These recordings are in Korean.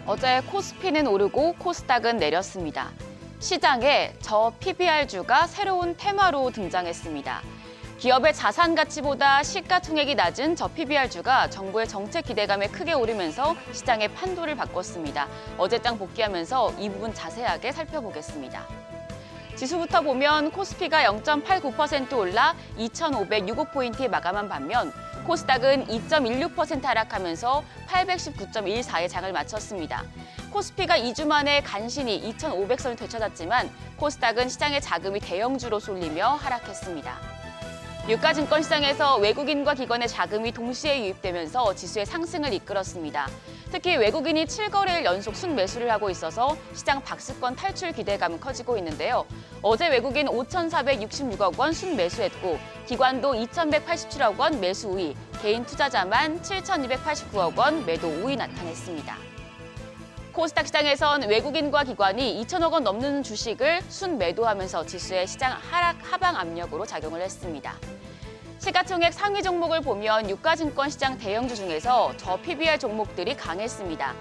어제 코스피는 오르고 코스닥은 내렸습니다. 시장에 저 PBR주가 새로운 테마로 등장했습니다. 기업의 자산 가치보다 시가총액이 낮은 저 PBR주가 정부의 정책 기대감에 크게 오르면서 시장의 판도를 바꿨습니다. 어제장 복귀하면서 이 부분 자세하게 살펴보겠습니다. 지수부터 보면 코스피가 0.89% 올라 2,506포인트에 마감한 반면 코스닥은 2.16% 하락하면서 819.14의 장을 마쳤습니다. 코스피가 2주 만에 간신히 2,500선을 되찾았지만 코스닥은 시장의 자금이 대형주로 쏠리며 하락했습니다. 유가증권 시장에서 외국인과 기관의 자금이 동시에 유입되면서 지수의 상승을 이끌었습니다. 특히 외국인이 7거래일 연속 순매수를 하고 있어서 시장 박스권 탈출 기대감은 커지고 있는데요. 어제 외국인 5,466억 원 순매수했고 기관도 2,187억 원 매수 우위, 개인 투자자만 7,289억 원 매도 우위 나타냈습니다. 코스닥 시장에선 외국인과 기관이 2천억 원 넘는 주식을 순매도하면서 지수의 시장 하락 하방 압력으로 작용을 했습니다. 시가총액 상위 종목을 보면 유가증권 시장 대형주 중에서 저 PBR 종목들이 강했습니다.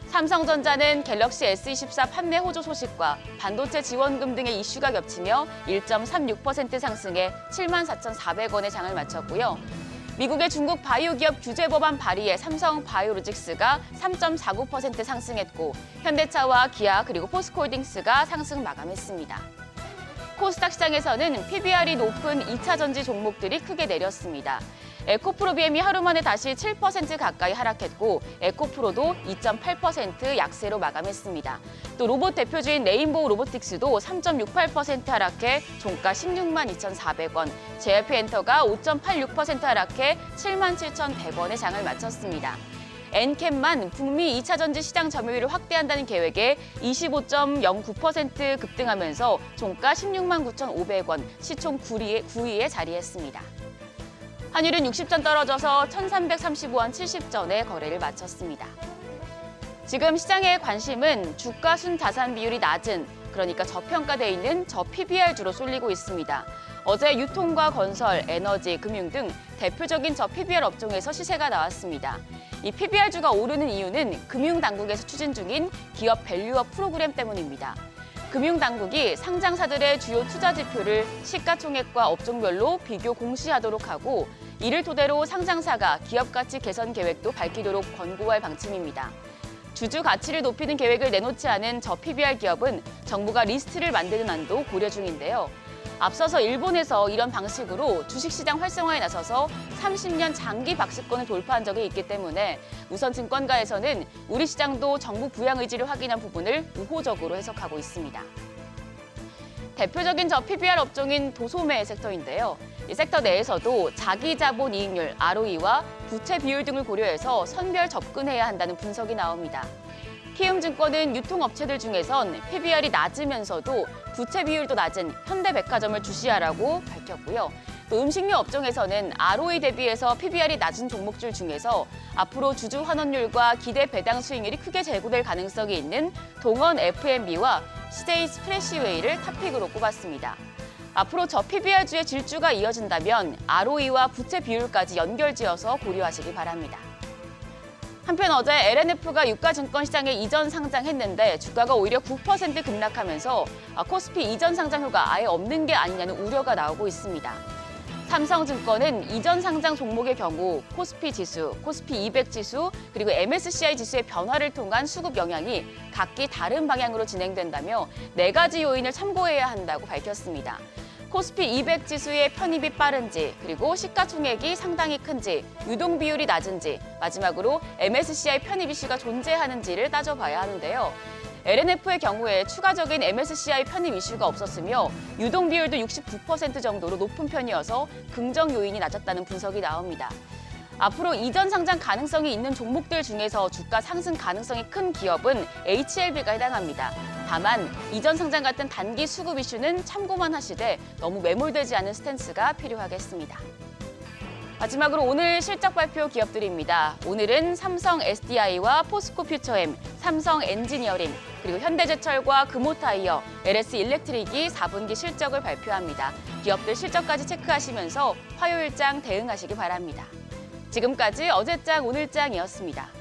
삼성전자는 갤럭시 S24 판매 호조 소식과 반도체 지원금 등의 이슈가 겹치며 1.36% 상승해 74,400원의 장을 마쳤고요. 미국의 중국 바이오 기업 규제 법안 발의에 삼성 바이오로직스가 3.49% 상승했고 현대차와 기아 그리고 포스코홀딩스가 상승 마감했습니다. 코스닥 시장에서는 PBR이 높은 2차 전지 종목들이 크게 내렸습니다. 에코프로비엠이 하루 만에 다시 7% 가까이 하락했고 에코프로도 2.8% 약세로 마감했습니다. 또 로봇 대표주인 레인보우 로보틱스도 3.68% 하락해 종가 16만 2,400원, JYP엔터가 5.86% 하락해 7만 7,100원의 장을 마쳤습니다. 엔캡만 북미 2차 전지 시장 점유율을 확대한다는 계획에 25.09% 급등하면서 종가 16만 9,500원, 시총 9위에 자리했습니다. 환율은 60전 떨어져서 1,335원 70전에 거래를 마쳤습니다. 지금 시장의 관심은 주가 순자산 비율이 낮은, 그러니까 저평가돼 있는 저 PBR주로 쏠리고 있습니다. 어제 유통과 건설, 에너지, 금융 등 대표적인 저 PBR 업종에서 시세가 나왔습니다. 이 PBR주가 오르는 이유는 금융당국에서 추진 중인 기업 밸류업 프로그램 때문입니다. 금융당국이 상장사들의 주요 투자 지표를 시가총액과 업종별로 비교 공시하도록 하고 이를 토대로 상장사가 기업가치 개선 계획도 밝히도록 권고할 방침입니다. 주주 가치를 높이는 계획을 내놓지 않은 저 PBR 기업은 정부가 리스트를 만드는 안도 고려 중인데요. 앞서서 일본에서 이런 방식으로 주식시장 활성화에 나서서 30년 장기 박스권을 돌파한 적이 있기 때문에 우선 증권가에서는 우리 시장도 정부 부양 의지를 확인한 부분을 우호적으로 해석하고 있습니다. 대표적인 저 PBR 업종인 도소매 섹터인데요. 이 섹터 내에서도 자기자본 이익률, ROE와 부채 비율 등을 고려해서 선별 접근해야 한다는 분석이 나옵니다. 키움증권은 유통업체들 중에선 PBR이 낮으면서도 부채 비율도 낮은 현대백화점을 주시하라고 밝혔고요. 또 음식료 업종에서는 ROE 대비해서 PBR이 낮은 종목들 중에서 앞으로 주주 환원율과 기대 배당 수익률이 크게 제고될 가능성이 있는 동원 F&B와 CJ 스프레시웨이를 탑픽으로 꼽았습니다. 앞으로 저 PBR주의 질주가 이어진다면 ROE와 부채 비율까지 연결지어서 고려하시기 바랍니다. 한편 어제 LNF가 유가증권 시장에 이전 상장했는데 주가가 오히려 9% 급락하면서 코스피 이전 상장효가 아예 없는 게 아니냐는 우려가 나오고 있습니다. 삼성증권은 이전 상장 종목의 경우 코스피 지수, 코스피 200 지수, 그리고 MSCI 지수의 변화를 통한 수급 영향이 각기 다른 방향으로 진행된다며 4가지 요인을 참고해야 한다고 밝혔습니다. 코스피 200 지수의 편입이 빠른지, 그리고 시가총액이 상당히 큰지, 유동 비율이 낮은지, 마지막으로 MSCI 편입 이슈가 존재하는지를 따져봐야 하는데요. LNF의 경우에 추가적인 MSCI 편입 이슈가 없었으며 유동 비율도 69% 정도로 높은 편이어서 긍정 요인이 낮았다는 분석이 나옵니다. 앞으로 이전 상장 가능성이 있는 종목들 중에서 주가 상승 가능성이 큰 기업은 HLB가 해당합니다. 다만 이전 상장 같은 단기 수급 이슈는 참고만 하시되 너무 매몰되지 않은 스탠스가 필요하겠습니다. 마지막으로 오늘 실적 발표 기업들입니다. 오늘은 삼성 SDI와 포스코 퓨처엠, 삼성 엔지니어링, 그리고 현대제철과 금호타이어, LS 일렉트릭이 4분기 실적을 발표합니다. 기업들 실적까지 체크하시면서 화요일장 대응하시기 바랍니다. 지금까지 어제장 오늘장이었습니다.